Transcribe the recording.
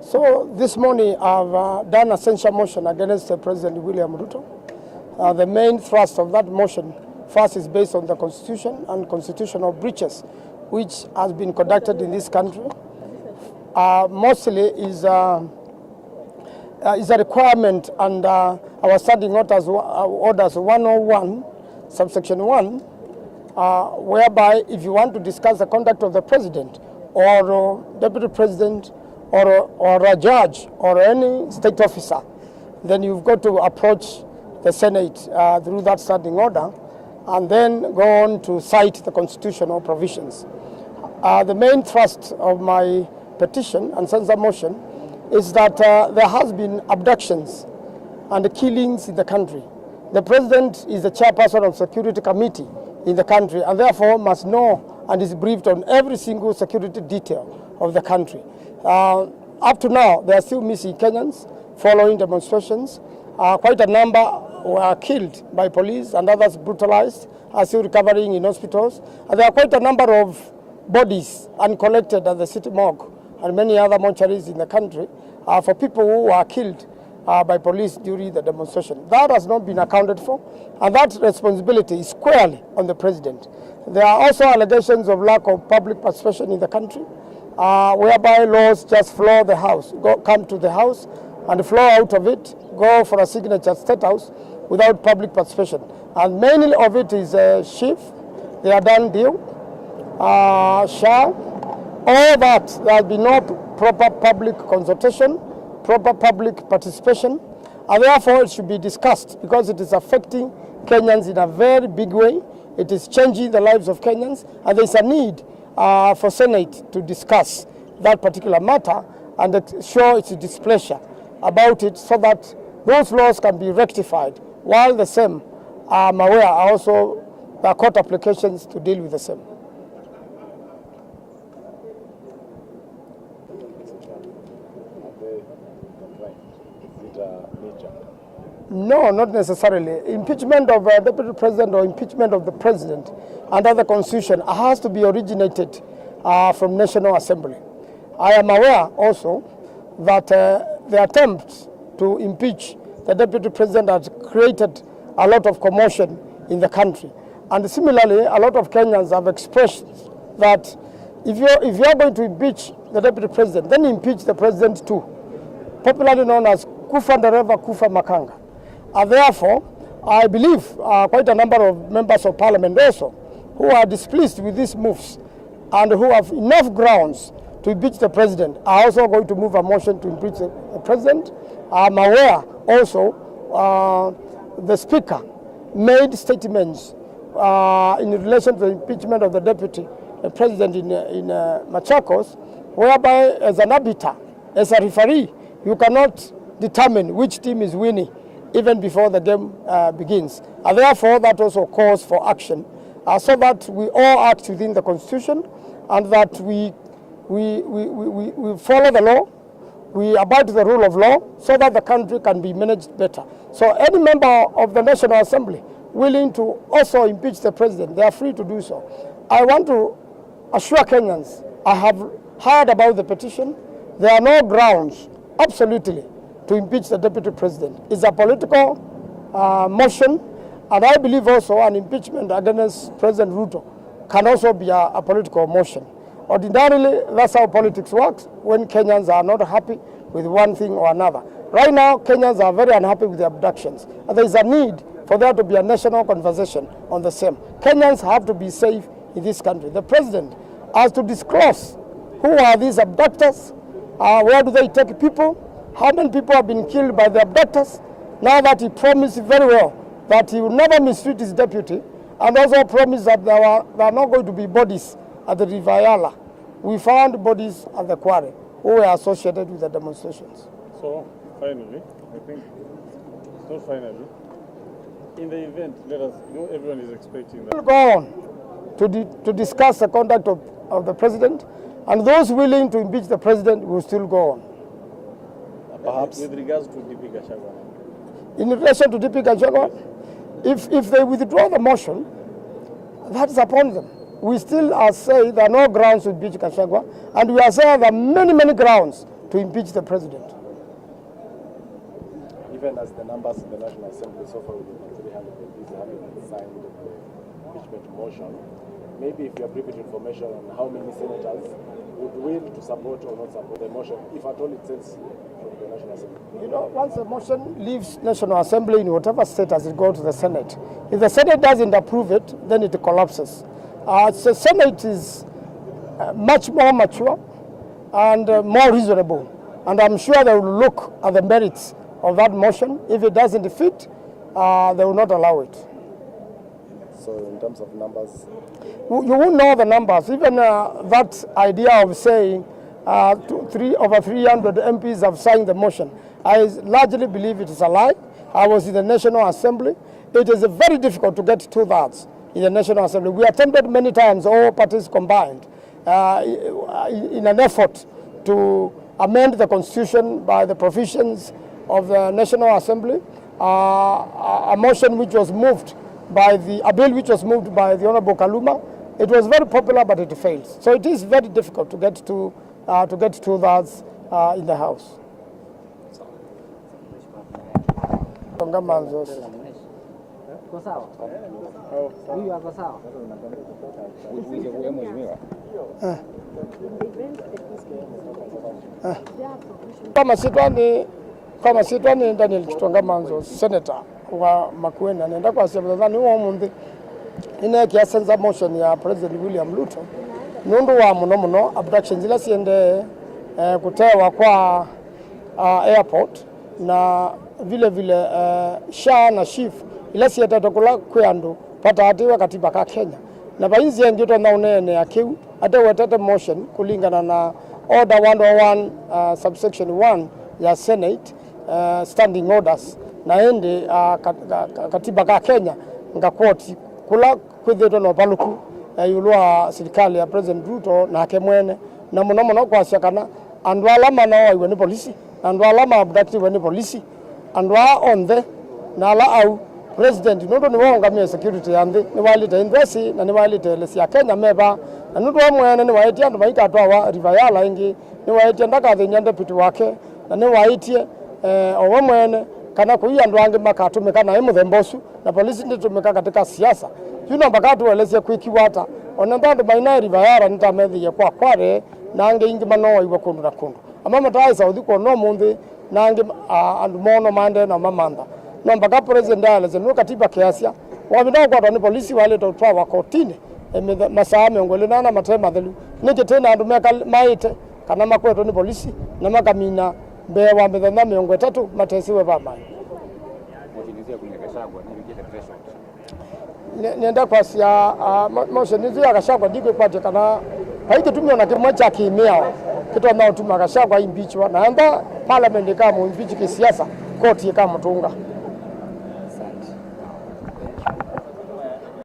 So this morning I've done a censure motion against President William Ruto. The main thrust of that motion first is based on the Constitution and constitutional breaches which has been conducted in this country. Mostly is a requirement under our standing orders 101, subsection 1, whereby if you want to discuss the conduct of the president or deputy president or a judge or any state officer, then you've got to approach the Senate through that standing order and then go on to cite the constitutional provisions. The main thrust of my petition and censure motion is that there has been abductions and killings in the country. The president is the chairperson of security committee in the country and therefore must know and is briefed on every single security detail of the country. Up to now, there are still missing Kenyans following demonstrations. Quite a number were killed by police and others brutalized, are still recovering in hospitals. And there are quite a number of bodies uncollected at the city morgue and many other mortuaries in the country for people who were killed by police during the demonstration. That has not been accounted for, and that responsibility is squarely on the president. There are also allegations of lack of public participation in the country, whereby laws just floor the house, come to the house and flow out of it, go for a signature at State House without public participation. And mainly of it is SHIF, they are done deal, SHA, all that. There has been no proper public consultation, proper public participation, and therefore it should be discussed because it is affecting Kenyans in a very big way. It is changing the lives of Kenyans, and there is a need for Senate to discuss that particular matter and show its displeasure about it so that those laws can be rectified, while the same, I'm aware, are also there are court applications to deal with the same. No, not necessarily. Impeachment of a deputy president or impeachment of the president under the Constitution has to be originated from National Assembly. I am aware also that the attempt to impeach the deputy president has created a lot of commotion in the country. And similarly, a lot of Kenyans have expressed that if you're going to impeach the deputy president, then impeach the president too, popularly known as Kufa Ndereva Kufa Makanga. And therefore, I believe quite a number of members of parliament also who are displeased with these moves and who have enough grounds to impeach the president are also going to move a motion to impeach the president. I'm aware also the speaker made statements in relation to the impeachment of the deputy president in Machakos, whereby as an arbiter, as a referee, you cannot determine which team is winning even before the game begins. And therefore, that also calls for action so that we all act within the Constitution and that we follow the law, we abide to the rule of law so that the country can be managed better. So any member of the National Assembly willing to also impeach the president, they are free to do so. I want to assure Kenyans, I have heard about the petition. There are no grounds, absolutely, to impeach the deputy president. It's a political motion, and I believe also an impeachment against President Ruto can also be a political motion. Ordinarily, that's how politics works when Kenyans are not happy with one thing or another. Right now, Kenyans are very unhappy with the abductions, and there is a need for there to be a national conversation on the same. Kenyans have to be safe in this country. The president has to disclose who are these abductors, where do they take people, how many people have been killed by the abductors, now that he promised very well that he will never mistreat his deputy, and also promised that there are not going to be bodies at the River Yala. We found bodies at the quarry who were associated with the demonstrations. So, finally, I think, it's not finally, in the event, everyone is expecting that. We'll go on to discuss the conduct of the president, and those willing to impeach the president will still go on. Perhaps with regards to DP Gachagua. In relation to DP Gachagua, if they withdraw the motion, that is upon them. We still are saying there are no grounds to impeach Gachagua, and we are saying there are many grounds to impeach the president. Even as the numbers in the National Assembly so far with 300 MPs having signed the impeachment motion, maybe if you have private information on how many senators would will to support or not support the motion, if at all it says from the National Assembly. You know, once the motion leaves National Assembly in whatever status it goes to the Senate. If the Senate doesn't approve it, then it collapses. The Senate is much more mature and more reasonable. And I'm sure they will look at the merits of that motion. If it doesn't fit, they will not allow it. So in terms of numbers? You won't know the numbers. Even that idea of saying over 300 MPs have signed the motion, I largely believe it is a lie. I was in the National Assembly. It is very difficult to get 2/3 in the National Assembly. We attempted many times, all parties combined, in an effort to amend the Constitution by the provisions of the National Assembly, a motion which was moved by a bill which was moved by the Honorable Kaluma. It was very popular, but it failed. So it is very difficult to get 2/3 in the House. Kama sitwani Daniel Kitongamanzo, senator wa Makueni, anaenda kwa sababu ni omunthi ine kiasenza motion ya President William Ruto nundu wa muno abduction zila siende kutewa kwa airport na vile SHA na chief ila siete tokula kwandu pata atiwa katiba ka Kenya na bainzi ngito na unene akiu ate wetete motion kulingana na order 101 subsection 1 ya Senate standing orders na ende katiba ka Kenya nga koti kula kwithito no paluku yulwa serikali ya President Ruto na kemwene na muno kwa shakana andu alama na iwe ni polisi andu alama abductive ni polisi andu on the na ala au president nondo ni wonga me security yande ni walite indwesi na ni walite lesi ya Kenya meba na nundo mwene ni waitia andu maika atwa rivayala ingi ni waitia ndaka thinyande pitu wake na ni waitie owe mwene kana kuia andu ange makatumika na muthembosu na polisi nditumika katika siasa yuno mbakatu welese kwikiwata ona ndandu maina rivayala nitamethi kwa kware na ange ingi mano iwa kundu na kundu amama taisa uthiko no munthi na ange andu mono mande na mamanda no mpaka president aleze no katiba kiasia wabida kwa ni polisi wale totwa wa kotini masaa mengole na matema thelu nike tena andu meka maite kana makweto ni polisi na makamina be wa methana miongo 3 matesiwe baba nenda kwa sia motion ndio akashakwa dike kwa kana haike tumio na kimwe cha kimeo kitu nao tuma akashakwa impeach na anda parliament kama impeach kisiasa koti kama tunga